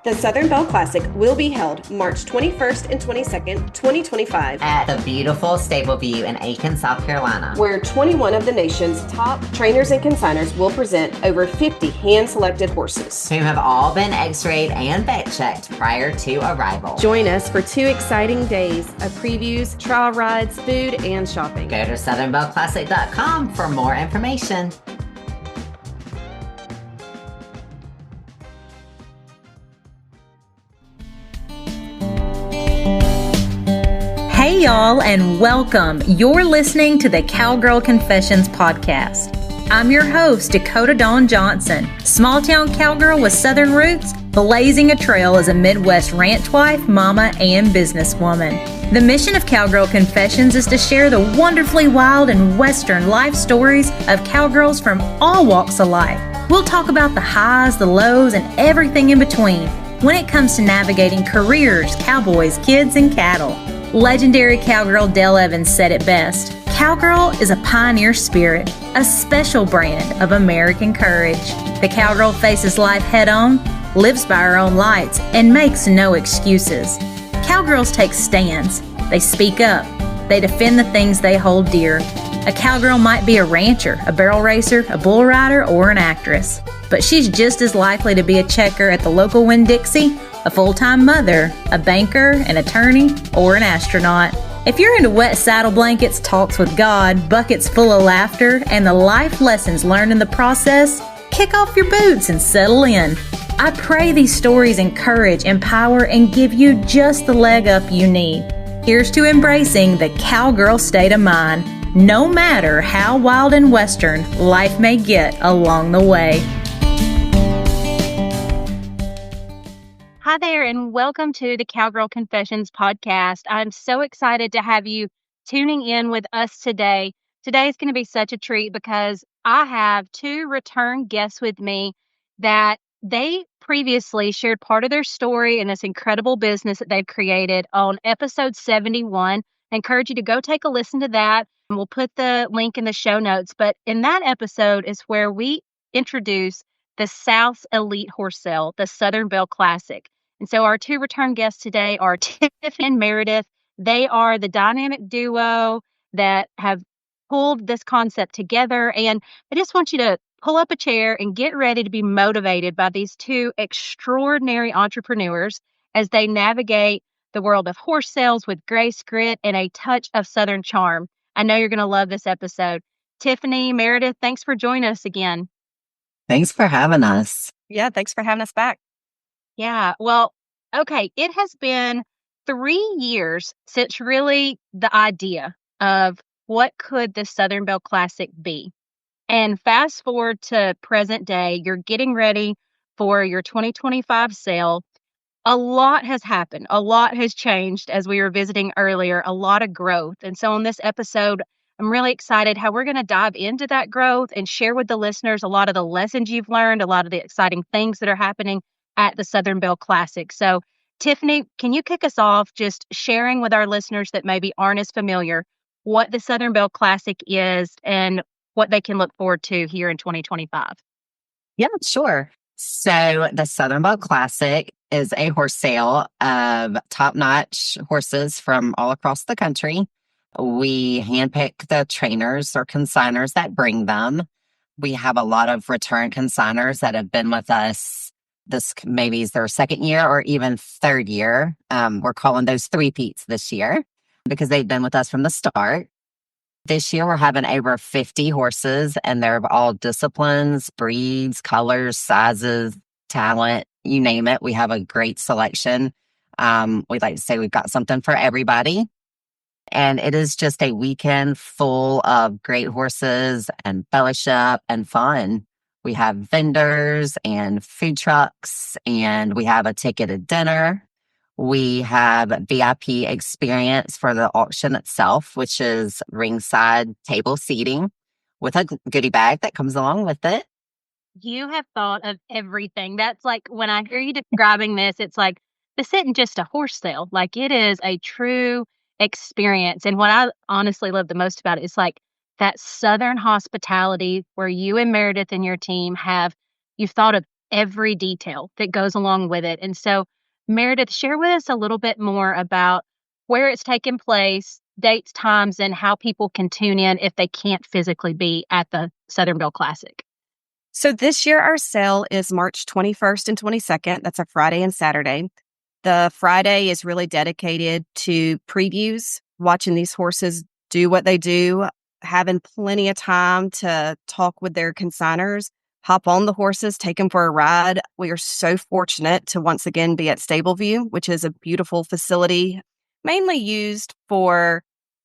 The Southern Belle Classic will be held March 21st and 22nd, 2025 at the beautiful Stable View in Aiken, South Carolina, where 21 of the nation's top trainers and consignors will present over 50 hand-selected horses who have all been x-rayed and vet-checked prior to arrival. Join us for 2 exciting days of previews, trial rides, food, and shopping. Go to southernbelleclassic.com for more information. Hey y'all, and welcome. You're listening to the Cowgirl Confessions podcast. I'm your host, Dakota Dawn Johnson, small-town cowgirl with Southern roots, blazing a trail as a Midwest ranch wife, mama, and businesswoman. The mission of Cowgirl Confessions is to share the wonderfully wild and Western life stories of cowgirls from all walks of life. We'll talk about the highs, the lows, and everything in between when it comes to navigating careers, cowboys, kids, and cattle. Legendary cowgirl Dale Evans said it best. Cowgirl is a pioneer spirit, a special brand of American courage. The cowgirl faces life head-on, lives by her own lights, and makes no excuses. Cowgirls take stands. They speak up. They defend the things they hold dear. A cowgirl might be a rancher, a barrel racer, a bull rider, or an actress, but she's just as likely to be a checker at the local Winn-Dixie, a full-time mother, a banker, an attorney, or an astronaut. If you're into wet saddle blankets, talks with God, buckets full of laughter, and the life lessons learned in the process, kick off your boots and settle in. I pray these stories encourage, empower, and give you just the leg up you need. Here's to embracing the cowgirl state of mind, no matter how wild and Western life may get along the way. Hi there, and welcome to the Cowgirl Confessions podcast. I'm so excited to have you tuning in with us today. Today is going to be such a treat because I have 2 return guests with me that they previously shared part of their story in this incredible business that they've created on episode 71. I encourage you to go take a listen to that, and we'll put the link in the show notes. But in that episode is where we introduce the South's Elite Horse Sale, the Southern Belle Classic. And so our 2 return guests today are Tiffany and Meredith. They are the dynamic duo that have pulled this concept together. And I just want you to pull up a chair and get ready to be motivated by these 2 extraordinary entrepreneurs as they navigate the world of horse sales with grace, grit, and a touch of Southern charm. I know you're going to love this episode. Tiffany, Meredith, thanks for joining us again. Thanks for having us. Yeah, thanks for having us back. Yeah, well, okay, it has been 3 years since really the idea of what could the Southern Belle Classic be. And fast forward to present day, you're getting ready for your 2025 sale. A lot has happened. A lot has changed as we were visiting earlier, a lot of growth. And so on this episode, I'm really excited how we're going to dive into that growth and share with the listeners a lot of the lessons you've learned, a lot of the exciting things that are happening at the Southern Belle Classic. So, Tiffany, can you kick us off just sharing with our listeners that maybe aren't as familiar what the Southern Belle Classic is and what they can look forward to here in 2025? Yeah, sure. So the Southern Belle Classic is a horse sale of top-notch horses from all across the country. We handpick the trainers or consignors that bring them. We have a lot of return consignors that have been with us. This maybe is their 2nd year or even 3rd year. We're calling those three-peats this year because they've been with us from the start. This year, we're having over 50 horses, and they're of all disciplines, breeds, colors, sizes, talent, you name it. We have a great selection. We like to say we've got something for everybody. And it is just a weekend full of great horses and fellowship and fun. We have vendors and food trucks, and we have a ticketed dinner. We have VIP experience for the auction itself, which is ringside table seating with a goodie bag that comes along with it. You have thought of everything. That's like when I hear you describing this, it's like this isn't just a horse sale. Like it is a true experience. And what I honestly love the most about it is like that Southern hospitality where you and Meredith and your team have, you've thought of every detail that goes along with it. And so, Meredith, share with us a little bit more about where it's taking place, dates, times, and how people can tune in if they can't physically be at the Southern Belle Classic. So this year, our sale is March 21st and 22nd. That's a Friday and Saturday. The Friday is really dedicated to previews, watching these horses do what they do, having plenty of time to talk with their consignors, hop on the horses, take them for a ride. We are so fortunate to once again be at Stable View, which is a beautiful facility, mainly used for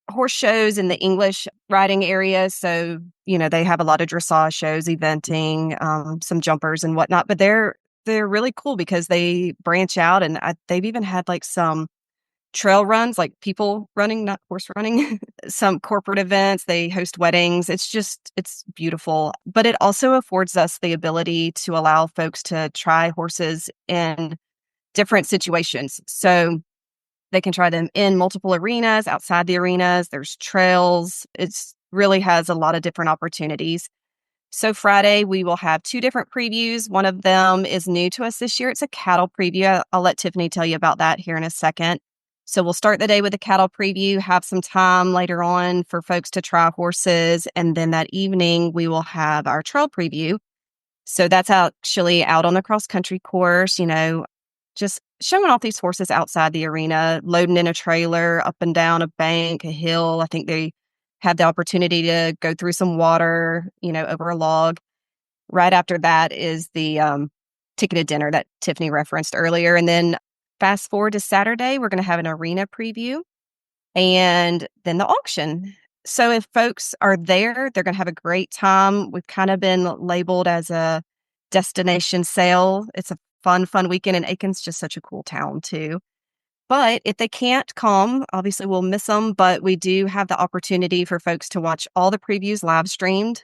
horse shows in the English riding area. So, they have a lot of dressage shows, eventing, some jumpers and whatnot, but they're really cool because they branch out, and they've even had like some trail runs, like people running, not horse running, some corporate events. They host weddings. It's beautiful, but it also affords us the ability to allow folks to try horses in different situations. So they can try them in multiple arenas, outside the arenas. There's trails. It's really has a lot of different opportunities. So Friday, we will have 2 different previews. One of them is new to us this year. It's a cattle preview. I'll let Tiffany tell you about that here in a second. So we'll start the day with a cattle preview, have some time later on for folks to try horses. And then that evening, we will have our trail preview. So that's actually out on the cross-country course, just showing off these horses outside the arena, loading in a trailer, up and down a bank, a hill. I think they have the opportunity to go through some water, over a log. Right after that is the ticketed dinner that Tiffany referenced earlier. And then fast forward to Saturday, we're going to have an arena preview and then the auction. So if folks are there, they're going to have a great time. We've kind of been labeled as a destination sale. It's a fun weekend, and Aiken's just such a cool town too. But if they can't come, obviously we'll miss them, but we do have the opportunity for folks to watch all the previews live streamed.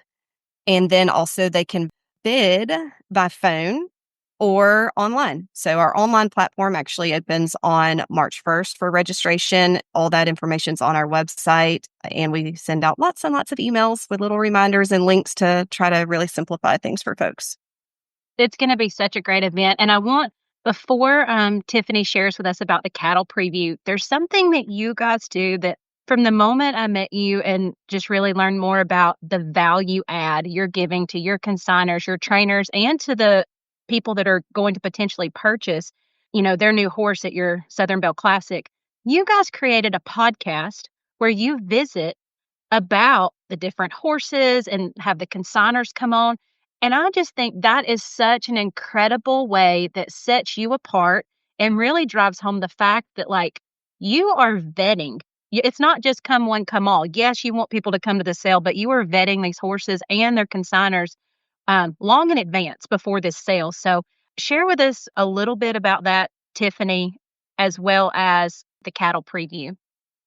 And then also they can bid by phone or online. So our online platform actually opens on March 1st for registration. All that information's on our website, and we send out lots and lots of emails with little reminders and links to try to really simplify things for folks. It's going to be such a great event. And I want, before Tiffany shares with us about the cattle preview, there's something that you guys do that from the moment I met you and just really learned more about the value add you're giving to your consignors, your trainers, and to the people that are going to potentially purchase, their new horse at your Southern Belle Classic. You guys created a podcast where you visit about the different horses and have the consignors come on. And I just think that is such an incredible way that sets you apart and really drives home the fact that, you are vetting. It's not just come one, come all. Yes, you want people to come to the sale, but you are vetting these horses and their consignors long in advance before this sale. So share with us a little bit about that, Tiffany, as well as the cattle preview.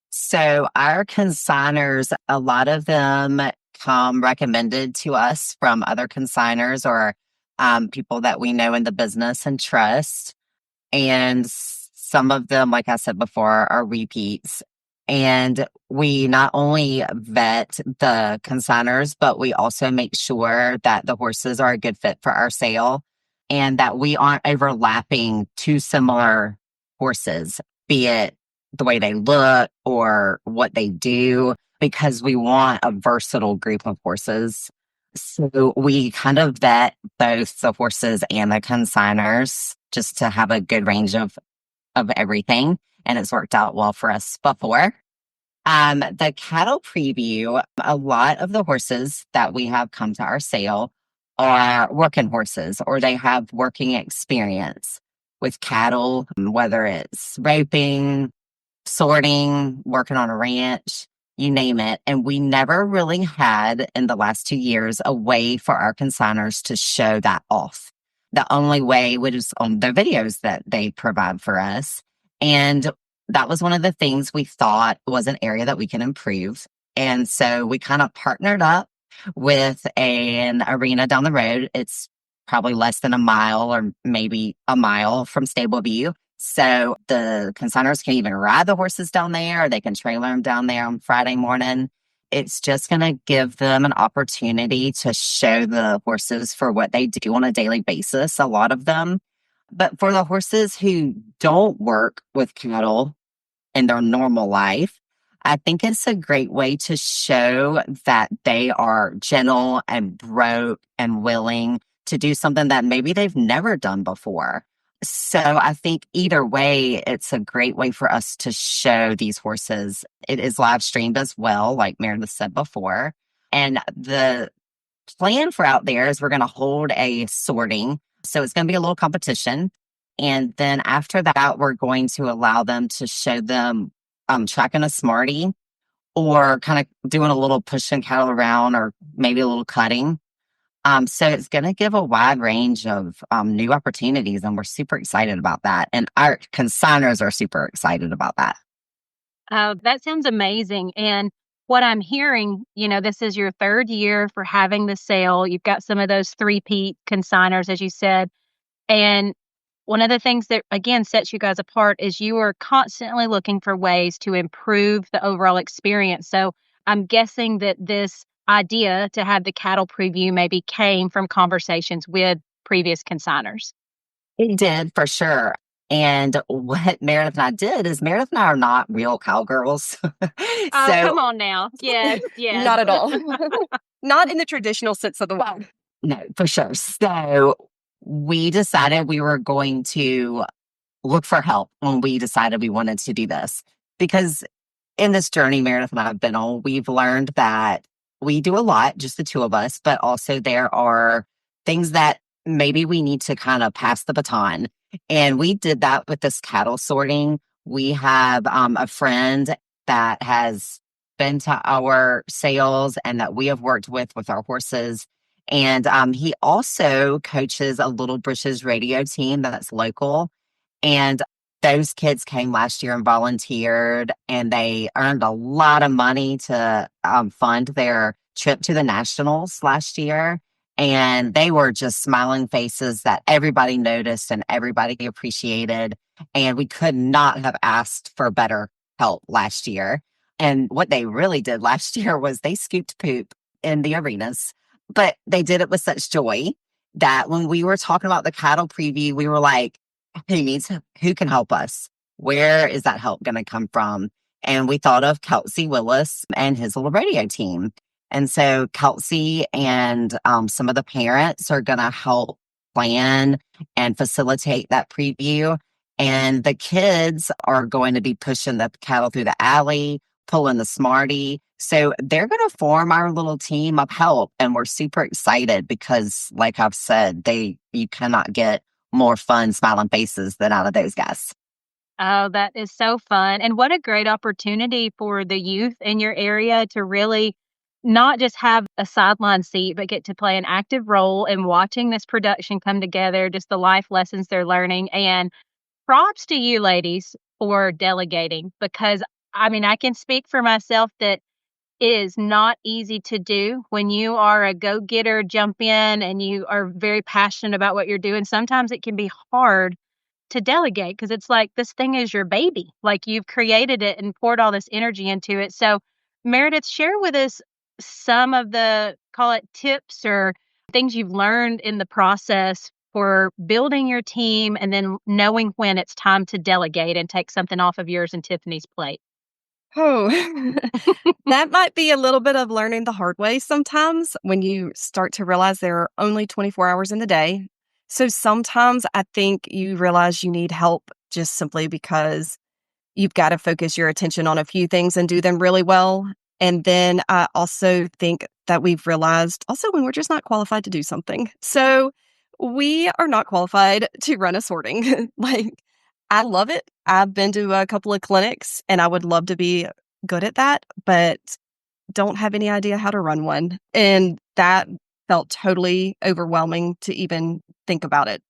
So our consignors, a lot of them come recommended to us from other consignors or people that we know in the business and trust. And some of them, like I said before, are repeats. And we not only vet the consignors, but we also make sure that the horses are a good fit for our sale and that we aren't overlapping 2 similar horses, be it the way they look or what they do, because we want a versatile group of horses. So we kind of vet both the horses and the consignors just to have a good range of everything. And it's worked out well for us before. The cattle preview, a lot of the horses that we have come to our sale are working horses, or they have working experience with cattle, whether it's roping, sorting, working on a ranch, you name it. And we never really had in the last 2 years a way for our consignors to show that off. The only way was on the videos that they provide for us. And that was one of the things we thought was an area that we can improve. And so we kind of partnered up with an arena down the road. It's probably less than a mile or maybe a mile from Stable View. So the consignors can even ride the horses down there, or they can trailer them down there on Friday morning. It's just going to give them an opportunity to show the horses for what they do on a daily basis, a lot of them. But for the horses who don't work with cattle in their normal life, I think it's a great way to show that they are gentle and broke and willing to do something that maybe they've never done before. So I think either way, it's a great way for us to show these horses. It is live streamed as well, like Meredith said before. And the plan for out there is we're going to hold a sorting. So it's going to be a little competition. And then after that, we're going to allow them to show them tracking a Smartie or kind of doing a little pushing cattle around or maybe a little cutting. So it's going to give a wide range of new opportunities, and we're super excited about that. And our consignors are super excited about that. That sounds amazing. And what I'm hearing, this is your third year for having the sale. You've got some of those three-peat consignors, as you said. And one of the things that, again, sets you guys apart is you are constantly looking for ways to improve the overall experience. So I'm guessing that this idea to have the cattle preview maybe came from conversations with previous consignors. It did, for sure. And what Meredith and I did is Meredith and I are not real cowgirls. Oh, come on now. Yes, yes. Not at all. Not in the traditional sense of the word. No, for sure. So we decided we were going to look for help when we decided we wanted to do this. Because in this journey Meredith and I have been on, we've learned that we do a lot, just the two of us, but also there are things that maybe we need to kind of pass the baton. And we did that with this cattle sorting. We have a friend that has been to our sales and that we have worked with our horses. And he also coaches a Little Britches radio team that's local. And those kids came last year and volunteered, and they earned a lot of money to fund their trip to the Nationals last year. And they were just smiling faces that everybody noticed and everybody appreciated. And we could not have asked for better help last year. And what they really did last year was they scooped poop in the arenas, but they did it with such joy that when we were talking about the cattle preview, we were like, who can help us? Where is that help going to come from? And we thought of Kelsey Willis and his little radio team. And so Kelsey and some of the parents are going to help plan and facilitate that preview. And the kids are going to be pushing the cattle through the alley, pulling the Smartie. So they're going to form our little team of help. And we're super excited because, like I've said, you cannot get more fun, smiling faces than out of those guys. Oh, that is so fun. And what a great opportunity for the youth in your area to really not just have a sideline seat, but get to play an active role in watching this production come together, just the life lessons they're learning. And props to you ladies for delegating, because I can speak for myself that it is not easy to do when you are a go-getter, jump in, and you are very passionate about what you're doing. Sometimes it can be hard to delegate because it's like this thing is your baby. Like you've created it and poured all this energy into it. So Meredith, share with us some of the, call it tips or things you've learned in the process for building your team and then knowing when it's time to delegate and take something off of yours and Tiffany's plate. Oh, that might be a little bit of learning the hard way sometimes when you start to realize there are only 24 hours in the day. So sometimes I think you realize you need help just simply because you've got to focus your attention on a few things and do them really well. And then I also think that we've realized also when we're just not qualified to do something. So we are not qualified to run a sorting. Like, I love it. I've been to a couple of clinics and I would love to be good at that, but don't have any idea how to run one. And that felt totally overwhelming to even think about it,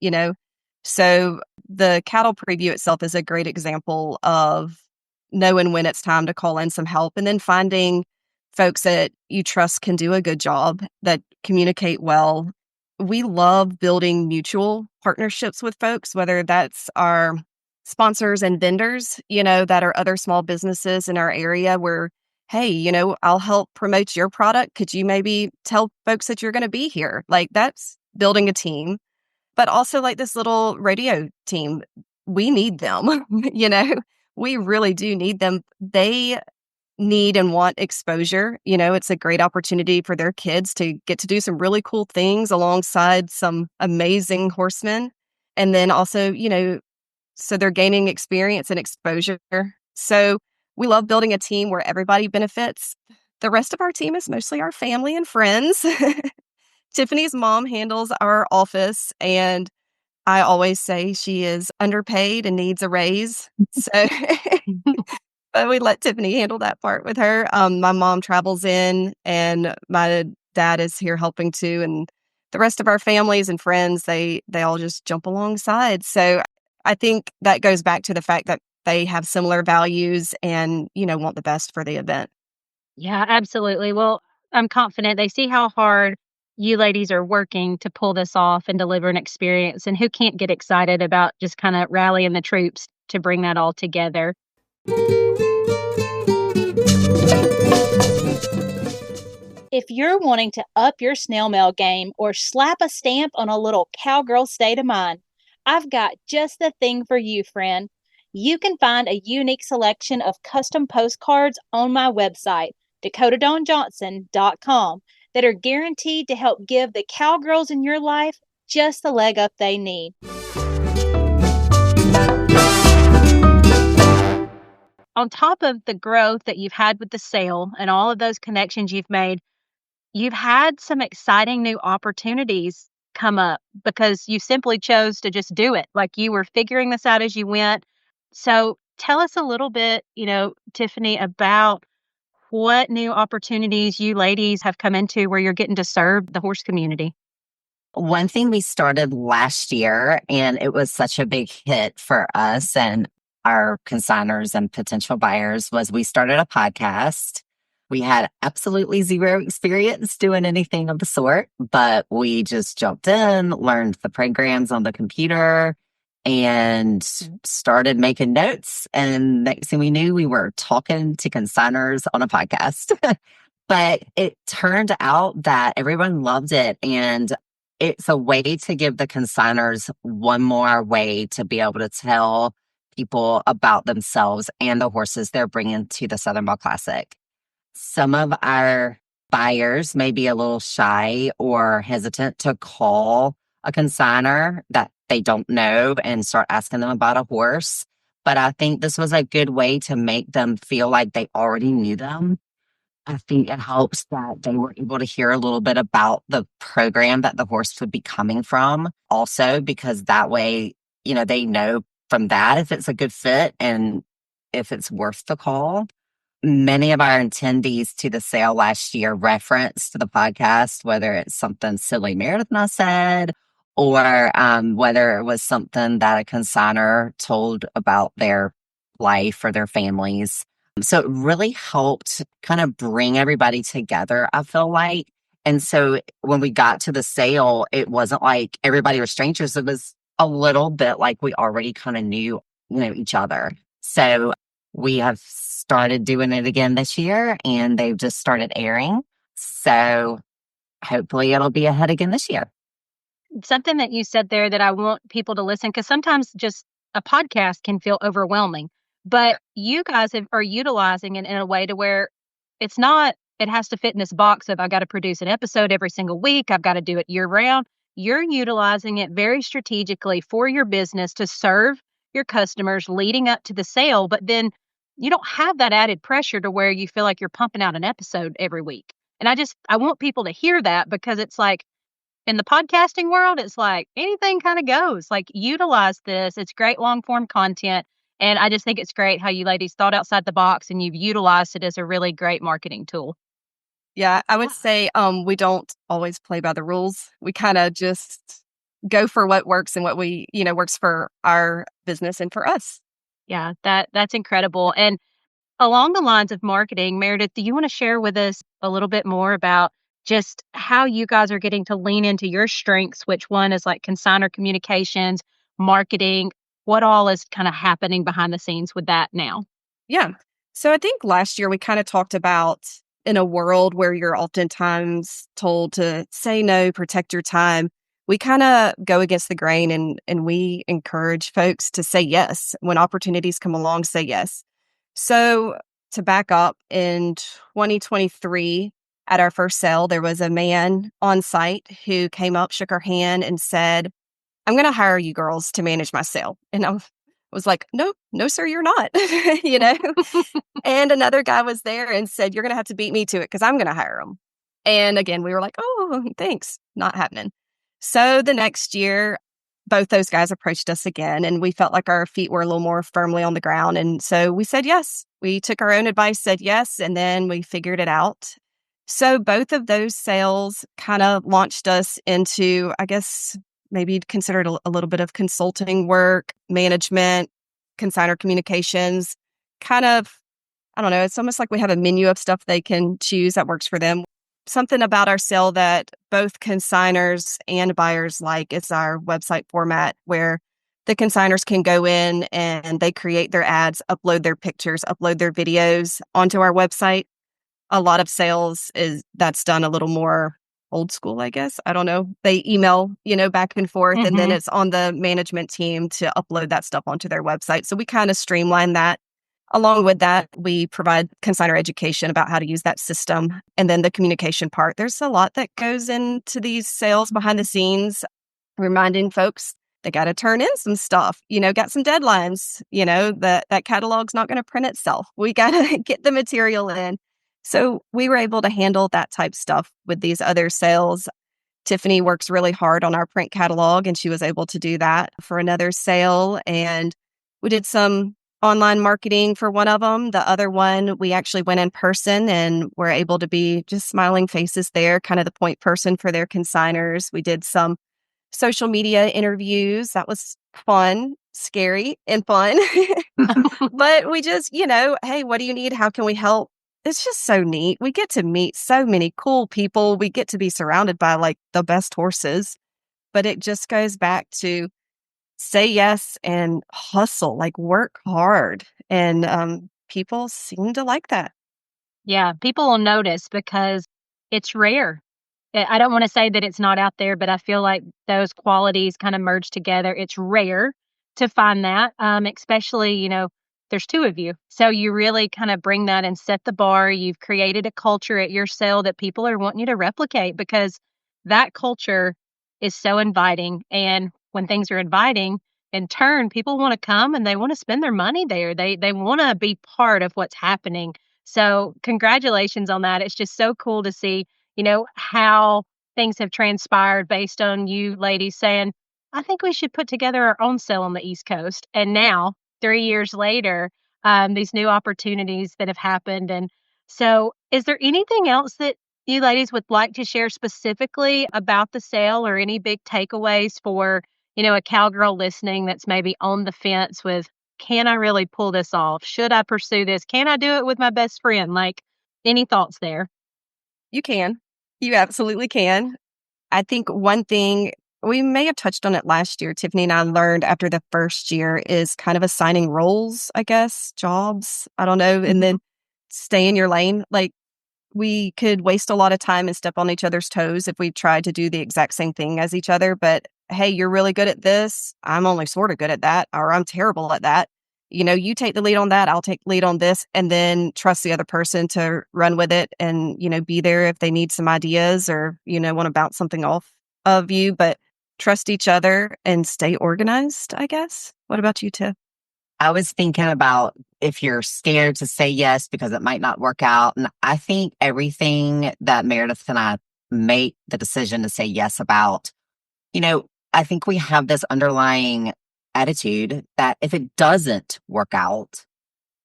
So the cattle preview itself is a great example of knowing when it's time to call in some help and then finding folks that you trust can do a good job, that communicate well. We love building mutual partnerships with folks, whether that's our sponsors and vendors, that are other small businesses in our area where hey, I'll help promote your product. Could you maybe tell folks that you're going to be here? Like, that's building a team. But also, like, this little radio team, we need them. We really do need them. They need and want exposure. It's a great opportunity for their kids to get to do some really cool things alongside some amazing horsemen. And then also, so they're gaining experience and exposure. So we love building a team where everybody benefits. The rest of our team is mostly our family and friends. Tiffany's mom handles our office, and I always say she is underpaid and needs a raise. So but we let Tiffany handle that part with her. My mom travels in, and my dad is here helping too. And the rest of our families and friends, they all just jump alongside. So I think that goes back to the fact that they have similar values and, want the best for the event. Yeah, absolutely. Well, I'm confident they see how hard you ladies are working to pull this off and deliver an experience. And who can't get excited about just kind of rallying the troops to bring that all together? If you're wanting to up your snail mail game or slap a stamp on a little cowgirl state of mind, I've got just the thing for you, friend. You can find a unique selection of custom postcards on my website, dakotadawnjohnson.com, that are guaranteed to help give the cowgirls in your life just the leg up they need. On top of the growth that you've had with the sale and all of those connections you've made, you've had some exciting new opportunities come up because you simply chose to just do it. Like, you were figuring this out as you went. So tell us a little bit, Tiffany, about what new opportunities you ladies have come into where you're getting to serve the horse community. One thing we started last year, and it was such a big hit for us and our consignors and potential buyers, was we started a podcast. We had absolutely zero experience doing anything of the sort, but we just jumped in, learned the programs on the computer, and started making notes. And next thing we knew, we were talking to consignors on a podcast. But it turned out that everyone loved it. And it's a way to give the consignors one more way to be able to tell people about themselves and the horses they're bringing to the Southern Belle Classic. Some of our buyers may be a little shy or hesitant to call a consignor that they don't know and start asking them about a horse. But I think this was a good way to make them feel like they already knew them. I think it helps that they were able to hear a little bit about the program that the horse would be coming from also, because that way, they know from that if it's a good fit and if it's worth the call. Many of our attendees to the sale last year referenced the podcast, whether it's something silly Meredith and I said, or whether it was something that a consignor told about their life or their families. So it really helped kind of bring everybody together, I feel like. And so when we got to the sale, it wasn't like everybody was strangers. It was a little bit like we already kind of knew, each other. So we have started doing it again this year, and they've just started airing. So hopefully it'll be ahead again this year. Something that you said there that I want people to listen, because sometimes just a podcast can feel overwhelming, but you guys are utilizing it in a way to where it's not, it has to fit in this box of I got to produce an episode every single week. I've got to do it year round. You're utilizing it very strategically for your business to serve your customers leading up to the sale, but then you don't have that added pressure to where you feel like you're pumping out an episode every week. And I want people to hear that, because it's like, in the podcasting world, it's like anything kind of goes. Like, utilize this. It's great long form content. And I just think it's great how you ladies thought outside the box and you've utilized it as a really great marketing tool. Yeah, I would say we don't always play by the rules. We kind of just go for what works and what we, works for our business and for us. Yeah, that's incredible. And along the lines of marketing, Meredith, do you want to share with us a little bit more about just how you guys are getting to lean into your strengths, which one is like consignor communications, marketing, what all is kind of happening behind the scenes with that now? Yeah. So I think last year we kind of talked about in a world where you're oftentimes told to say no, protect your time. We kind of go against the grain and we encourage folks to say yes. When opportunities come along, say yes. So to back up, in 2023, at our first sale, there was a man on site who came up, shook our hand, and said, I'm going to hire you girls to manage my sale. And I was like, no, no, sir, you're not, you know? And another guy was there and said, you're going to have to beat me to it because I'm going to hire him. And again, we were like, oh, thanks. Not happening. So the next year, both those guys approached us again, and we felt like our feet were a little more firmly on the ground. And so we said yes. We took our own advice, said yes, and then we figured it out. So both of those sales kind of launched us into, I guess, maybe you'd consider it a little bit of consulting work, management, consignor communications, kind of, I don't know, it's almost like we have a menu of stuff they can choose that works for them. Something about our sale that both consignors and buyers like is our website format, where the consignors can go in and they create their ads, upload their pictures, upload their videos onto our website. A lot of sales that's done a little more old school, I guess. I don't know. They email, back and forth, and then it's on the management team to upload that stuff onto their website. So we kind of streamline that. Along with that, we provide consignor education about how to use that system. And then the communication part. There's a lot that goes into these sales behind the scenes, reminding folks they got to turn in some stuff, got some deadlines, that catalog's not going to print itself. We got to get the material in. So we were able to handle that type stuff with these other sales. Tiffany works really hard on our print catalog, and she was able to do that for another sale. And we did some online marketing for one of them. The other one, we actually went in person and were able to be just smiling faces there, kind of the point person for their consignors. We did some social media interviews. That was fun, scary, and fun. But we just, hey, what do you need? How can we help? It's just so neat. We get to meet so many cool people. We get to be surrounded by like the best horses. But it just goes back to say yes and hustle, like work hard. And people seem to like that. Yeah, people will notice because it's rare. I don't want to say that it's not out there, but I feel like those qualities kind of merge together. It's rare to find that, especially, there's two of you. So you really kind of bring that and set the bar. You've created a culture at your sale that people are wanting you to replicate because that culture is so inviting. And when things are inviting, in turn, people want to come and they want to spend their money there. They want to be part of what's happening. So congratulations on that. It's just so cool to see, how things have transpired based on you ladies saying, I think we should put together our own sale on the East Coast. And now, 3 years later, these new opportunities that have happened. And so is there anything else that you ladies would like to share specifically about the sale or any big takeaways for, a cowgirl listening that's maybe on the fence with, can I really pull this off? Should I pursue this? Can I do it with my best friend? Like, any thoughts there? You can. You absolutely can. I think one thing we may have touched on it last year, Tiffany and I learned after the first year is kind of assigning roles, I guess, jobs. I don't know. And then stay in your lane. Like we could waste a lot of time and step on each other's toes if we tried to do the exact same thing as each other. But hey, you're really good at this. I'm only sort of good at that, or I'm terrible at that. You take the lead on that, I'll take the lead on this, and then trust the other person to run with it and, be there if they need some ideas or, want to bounce something off of you, but trust each other and stay organized, I guess. What about you, Tiff? I was thinking about if you're scared to say yes because it might not work out. And I think everything that Meredith and I make the decision to say yes about, I think we have this underlying attitude that if it doesn't work out,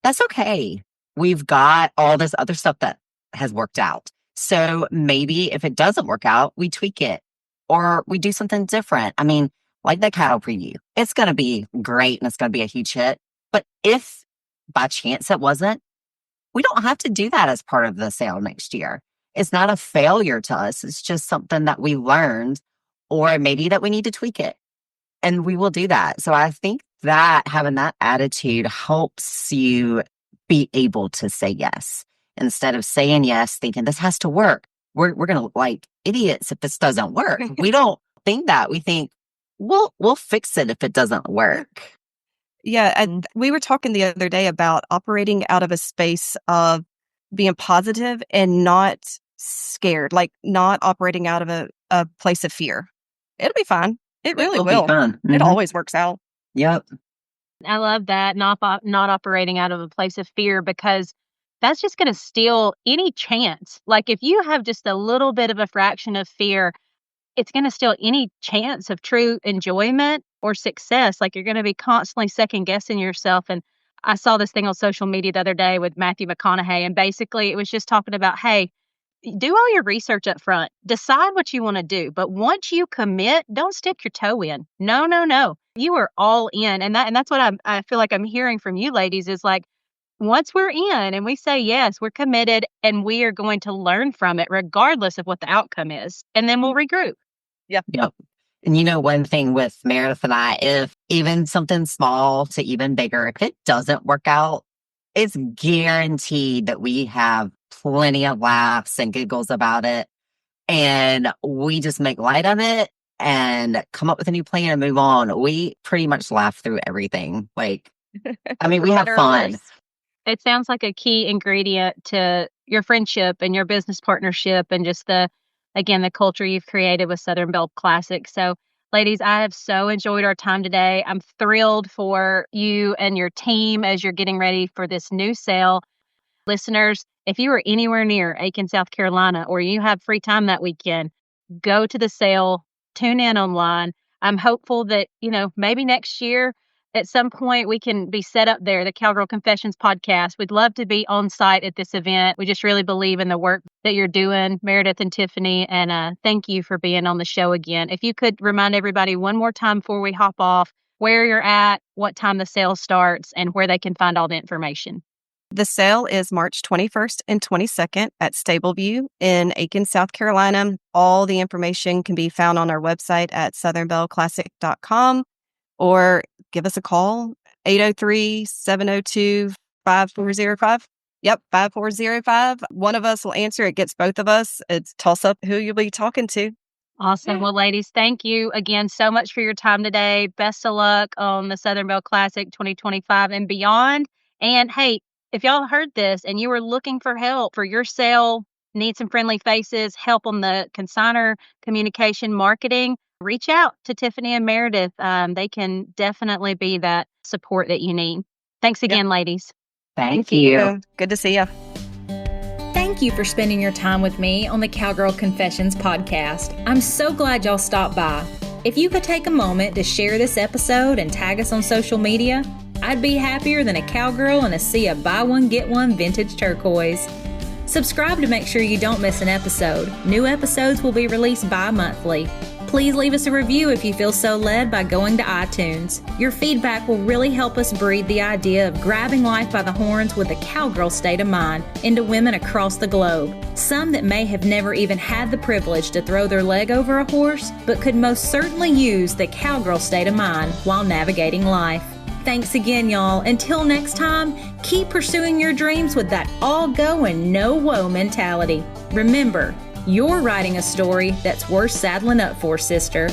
that's okay. We've got all this other stuff that has worked out. So maybe if it doesn't work out, we tweak it or we do something different. I mean, like the cattle preview, it's going to be great and it's going to be a huge hit. But if by chance it wasn't, we don't have to do that as part of the sale next year. It's not a failure to us. It's just something that we learned or maybe that we need to tweak it. And we will do that. So I think that having that attitude helps you be able to say yes instead of saying yes, thinking this has to work. We're going to look like idiots if this doesn't work. We don't think that. We think we'll fix it if it doesn't work. Yeah. And we were talking the other day about operating out of a space of being positive and not scared, like not operating out of a place of fear. It'll be fine. It really will. Be fun. It always works out. Yep. I love that, not operating out of a place of fear, because that's just going to steal any chance. Like if you have just a little bit of a fraction of fear, it's going to steal any chance of true enjoyment or success. Like you're going to be constantly second guessing yourself. And I saw this thing on social media the other day with Matthew McConaughey, and basically it was just talking about, hey, do all your research up front, decide what you want to do. But once you commit, don't stick your toe in. No. You are all in. And that's what I feel like I'm hearing from you ladies is like, once we're in and we say yes, we're committed and we are going to learn from it regardless of what the outcome is. And then we'll regroup. Yep. And one thing with Meredith and I, if even something small to even bigger, if it doesn't work out, it's guaranteed that we have plenty of laughs and giggles about it. And we just make light of it and come up with a new plan and move on. We pretty much laugh through everything. We have fun. It sounds like a key ingredient to your friendship and your business partnership and just the culture you've created with Southern Belle Classic. So, ladies, I have so enjoyed our time today. I'm thrilled for you and your team as you're getting ready for this new sale. Listeners, if you are anywhere near Aiken, South Carolina, or you have free time that weekend, go to the sale, tune in online. I'm hopeful that, maybe next year, at some point, we can be set up there, the Cowgirl Confessions podcast. We'd love to be on site at this event. We just really believe in the work that you're doing, Meredith and Tiffany, and thank you for being on the show again. If you could remind everybody one more time before we hop off, where you're at, what time the sale starts, and where they can find all the information. The sale is March 21st and 22nd at Stableview in Aiken, South Carolina. All the information can be found on our website at southernbelleclassic.com. Or give us a call, 803-702-5405. Yep, 5405. One of us will answer. It gets both of us. It's toss up who you'll be talking to. Awesome. Well, ladies, thank you again so much for your time today. Best of luck on the Southern Belle Classic 2025 and beyond. And hey, if y'all heard this and you were looking for help for your sale, need some friendly faces, help on the consignor communication marketing, reach out to Tiffany and Meredith. They can definitely be that support that you need. Thanks again, ladies. Thank you. Good to see you. Thank you for spending your time with me on the Cowgirl Confessions podcast. I'm so glad y'all stopped by. If you could take a moment to share this episode and tag us on social media, I'd be happier than a cowgirl in a sea of buy one, get one vintage turquoise. Subscribe to make sure you don't miss an episode. New episodes will be released bi-monthly. Please leave us a review if you feel so led by going to iTunes. Your feedback will really help us breed the idea of grabbing life by the horns with a cowgirl state of mind into women across the globe. Some that may have never even had the privilege to throw their leg over a horse, but could most certainly use the cowgirl state of mind while navigating life. Thanks again, y'all. Until next time, keep pursuing your dreams with that all go and no woe mentality. Remember, you're writing a story that's worth saddling up for, sister.